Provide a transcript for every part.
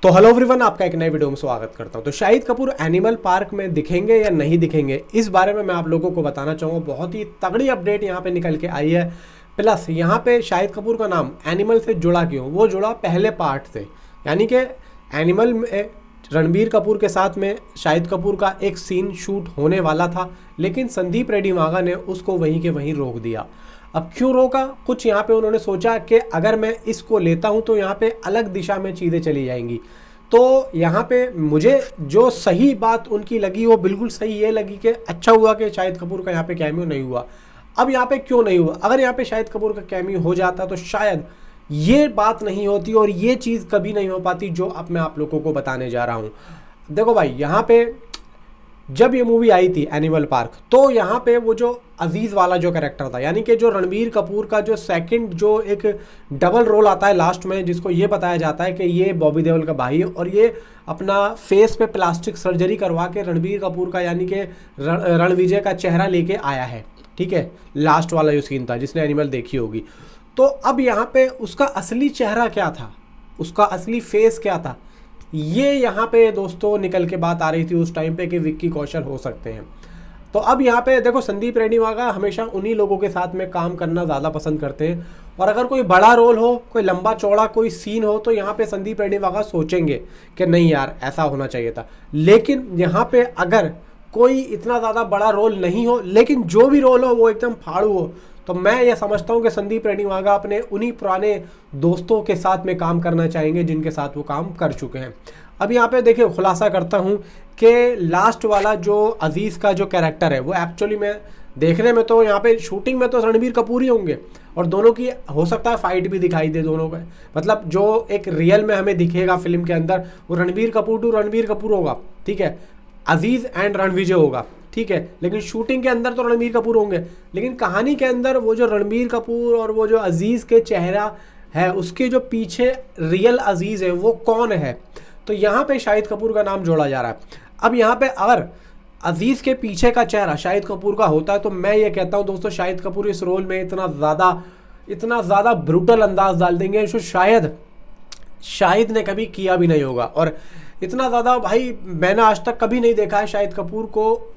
तो hello everyone, आपका एक नए वीडियो में स्वागत करता हूं। तो शाहिद कपूर एनिमल पार्क में दिखेंगे या नहीं दिखेंगे, इस बारे में मैं आप लोगों को बताना चाहूँगा। बहुत ही तगड़ी अपडेट यहाँ पे निकल के आई है। प्लस यहाँ पे शाहिद कपूर का नाम एनिमल से जुड़ा क्यों, वो जुड़ा पहले पार्ट से। यानी कि एनिमल में रणबीर कपूर के साथ में शाहिद कपूर का एक सीन शूट होने वाला था, लेकिन संदीप रेड्डी वाघा ने उसको वहीं के वहीं रोक दिया। अब क्यों रोका? कुछ यहाँ पे उन्होंने सोचा कि अगर मैं इसको लेता हूँ तो यहाँ पे अलग दिशा में चीज़ें चली जाएंगी। तो यहाँ पे मुझे जो सही बात उनकी लगी वो बिल्कुल सही ये लगी कि अच्छा हुआ कि शाहिद कपूर का यहाँ पे कैमियो नहीं हुआ। अब यहाँ पे क्यों नहीं हुआ? अगर यहाँ पे शाहिद कपूर का कैमियो हो जाता तो शायद ये बात नहीं होती और ये चीज़ कभी नहीं हो पाती जो अब मैं आप लोगों को बताने जा रहा हूँ। देखो भाई, यहाँ पे जब ये मूवी आई थी एनिमल पार्क, तो यहाँ पे वो जो अजीज़ वाला जो कैरेक्टर था, यानी कि जो रणबीर कपूर का जो सेकंड जो एक डबल रोल आता है लास्ट में, जिसको ये बताया जाता है कि ये बॉबी देओल का भाई है और ये अपना फेस पे प्लास्टिक सर्जरी करवा के रणबीर कपूर का यानी कि रणविजय का चेहरा लेके आया है। ठीक है, लास्ट वाला जो सीन था जिसने एनिमल देखी होगी। तो अब यहाँ पे उसका असली चेहरा क्या था, उसका असली फेस क्या था, ये यहाँ पे दोस्तों निकल के बात आ रही थी उस टाइम पे कि विक्की कौशल हो सकते हैं। तो अब यहाँ पे देखो, संदीप रेड्डी वाघा हमेशा उन्हीं लोगों के साथ में काम करना ज़्यादा पसंद करते हैं, और अगर कोई बड़ा रोल हो, कोई लंबा चौड़ा कोई सीन हो, तो यहाँ पे संदीप रेड्डी वाघा सोचेंगे कि नहीं यार ऐसा होना चाहिए था। लेकिन यहाँ पे अगर कोई इतना ज़्यादा बड़ा रोल नहीं हो, लेकिन जो भी रोल हो वो एकदम फाड़ू हो, तो मैं ये समझता हूँ कि संदीप रेड्डी वाघा अपने उन्हीं पुराने दोस्तों के साथ में काम करना चाहेंगे जिनके साथ वो काम कर चुके हैं। अब यहाँ पे देखिए, खुलासा करता हूँ कि लास्ट वाला जो अजीज़ का जो कैरेक्टर है वो एक्चुअली में देखने में तो यहाँ पे शूटिंग में तो रणबीर कपूर ही होंगे, और दोनों की हो सकता है फाइट भी दिखाई दे दोनों का। मतलब जो एक रियल में हमें दिखेगा फिल्म के अंदर, वो रणबीर कपूर टू रणबीर कपूर होगा। ठीक है, अजीज़ एंड रणविजय होगा। ठीक है, लेकिन शूटिंग के अंदर तो रणबीर कपूर होंगे, लेकिन कहानी के अंदर वो जो रणबीर कपूर और वो जो अजीज़ के चेहरा है, उसके जो पीछे रियल अजीज़ है वो कौन है, तो यहाँ पे शाहिद कपूर का नाम जोड़ा जा रहा है। अब यहाँ पे अगर अजीज़ के पीछे का चेहरा शाहिद कपूर का होता है, तो मैं ये कहता हूँ दोस्तों, शाहिद कपूर इस रोल में इतना ज़्यादा ब्रूटल अंदाज डाल देंगे जो शाहिद ने कभी किया भी नहीं होगा। और इतना ज़्यादा भाई मैंने आज तक कभी नहीं देखा है शाहिद कपूर को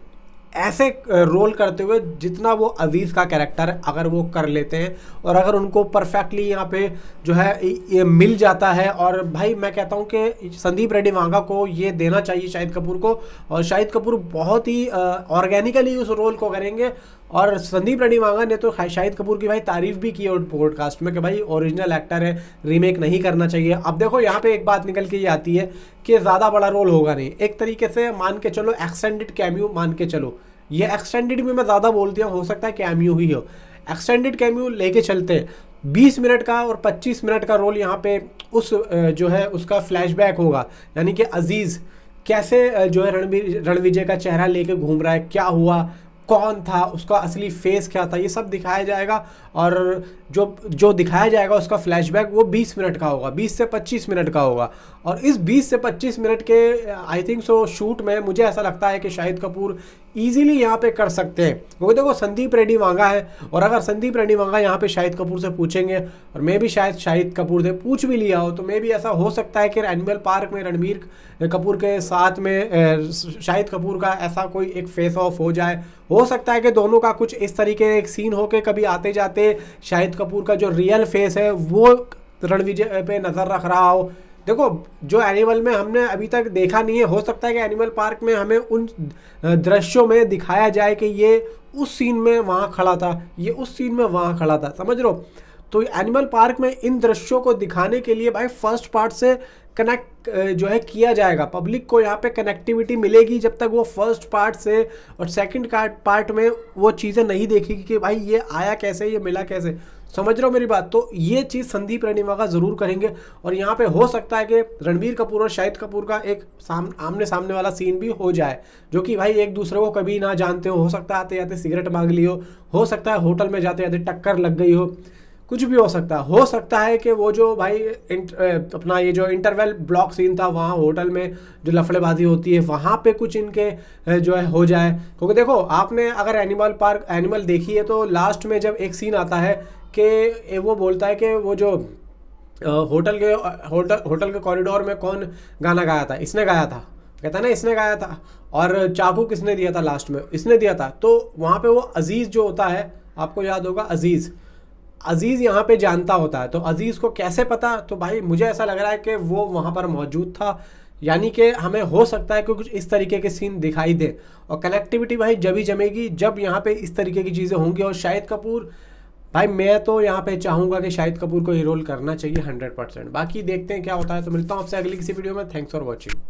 ऐसे रोल करते हुए जितना वो अजीज़ का कैरेक्टर अगर वो कर लेते हैं, और अगर उनको परफेक्टली यहाँ पे जो है ये मिल जाता है। और भाई मैं कहता हूँ कि संदीप रेड्डी वाघा को ये देना चाहिए शाहिद कपूर को, और शाहिद कपूर बहुत ही ऑर्गेनिकली उस रोल को करेंगे। और संदीप रेड्डी वाघा ने तो शाहिद कपूर की भाई तारीफ भी की और पॉडकास्ट में कि भाई ओरिजिनल एक्टर है, रीमेक नहीं करना चाहिए। अब देखो यहाँ पे एक बात निकल के ये आती है कि ज़्यादा बड़ा रोल होगा नहीं, एक तरीके से मान के चलो एक्सटेंडेड कैमियो मान के चलो। ये एक्सटेंडेड भी मैं ज़्यादा बोल दिया, हो सकता है कैमियो ही हो। एक्सटेंडेड कैमियो लेके चलते हैं, 20 मिनट का और 25 मिनट का रोल यहाँ पे उस जो है उसका फ्लैशबैक होगा, यानी कि अजीज़ कैसे जो है रणविजय का चेहरा लेके घूम रहा है, क्या हुआ, कौन था, उसका असली फेस क्या था, ये सब दिखाया जाएगा। और जो दिखाया जाएगा उसका फ्लैशबैक वो 20 मिनट का होगा, 20 से 25 मिनट का होगा। और इस 20 से 25 मिनट के आई थिंक सो शूट में मुझे ऐसा लगता है कि शाहिद कपूर ईजिली यहाँ पे कर सकते हैं, क्योंकि देखो संदीप रेड्डी वाघा है, और अगर संदीप रेड्डी वाघा यहाँ पे शाहिद कपूर से पूछेंगे, और मैं भी शायद शाहिद कपूर से पूछ भी लिया हो, तो मैं भी ऐसा हो सकता है कि एनिमल पार्क में रणबीर कपूर के साथ में शाहिद कपूर का ऐसा कोई एक फेस ऑफ हो जाए। हो सकता है कि दोनों का कुछ इस तरीके एक सीन हो के कभी आते जाते शाहिद कपूर का जो रियल फेस है वो रणविजय पे नज़र रख रहा हो। देखो, जो एनिमल में हमने अभी तक देखा नहीं है, हो सकता है कि एनिमल पार्क में हमें उन दृश्यों में दिखाया जाए कि ये उस सीन में वहाँ खड़ा था, ये उस सीन में वहाँ खड़ा था, समझ लो। तो एनिमल पार्क में इन दृश्यों को दिखाने के लिए भाई फर्स्ट पार्ट से कनेक्ट जो है किया जाएगा, पब्लिक को यहाँ पे कनेक्टिविटी मिलेगी जब तक वो फर्स्ट पार्ट से और सेकंड पार्ट में वो चीज़ें नहीं देखेगी कि भाई ये आया कैसे, ये मिला कैसे, समझ रहे हो मेरी बात। तो ये चीज़ संदीप रेड्डी वाघा ज़रूर करेंगे, और यहाँ पे हो सकता है कि रणबीर कपूर और शाहिद कपूर का एक आमने सामने वाला सीन भी हो जाए, जो कि भाई एक दूसरे को कभी ना जानते हो सकता है आते जाते सिगरेट मांग ली हो सकता है होटल में जाते जाते टक्कर लग गई हो, कुछ भी हो सकता है कि वो जो भाई अपना ये जो इंटरवल ब्लॉक सीन था वहाँ होटल में जो लफड़ेबाजी होती है वहाँ पे कुछ इनके जो है हो जाए। क्योंकि देखो, आपने अगर एनिमल देखी है तो लास्ट में जब एक सीन आता है कि वो बोलता है कि वो जो होटल के कॉरिडोर में कौन गाना गाया था, इसने गाया था, कहता है ना इसने गाया था। और चाकू किसने दिया था लास्ट में, इसने दिया था। तो वहाँ पे वो अजीज़ जो होता है, आपको याद होगा अजीज़ यहाँ पे जानता होता है। तो अजीज़ को कैसे पता, तो भाई मुझे ऐसा लग रहा है कि वो वहाँ पर मौजूद था, यानी कि हमें हो सकता है कि कुछ इस तरीके के सीन दिखाई दे। और कनेक्टिविटी भाई जब ही जमेगी जब यहाँ पे इस तरीके की चीज़ें होंगी। और शाहिद कपूर भाई, मैं तो यहाँ पे चाहूँगा कि शाहिद कपूर को ये रोल करना चाहिए 100%। बाकी देखते हैं क्या होता है। तो मिलता हूँ आपसे अगली किसी वीडियो में। Thanks for watching.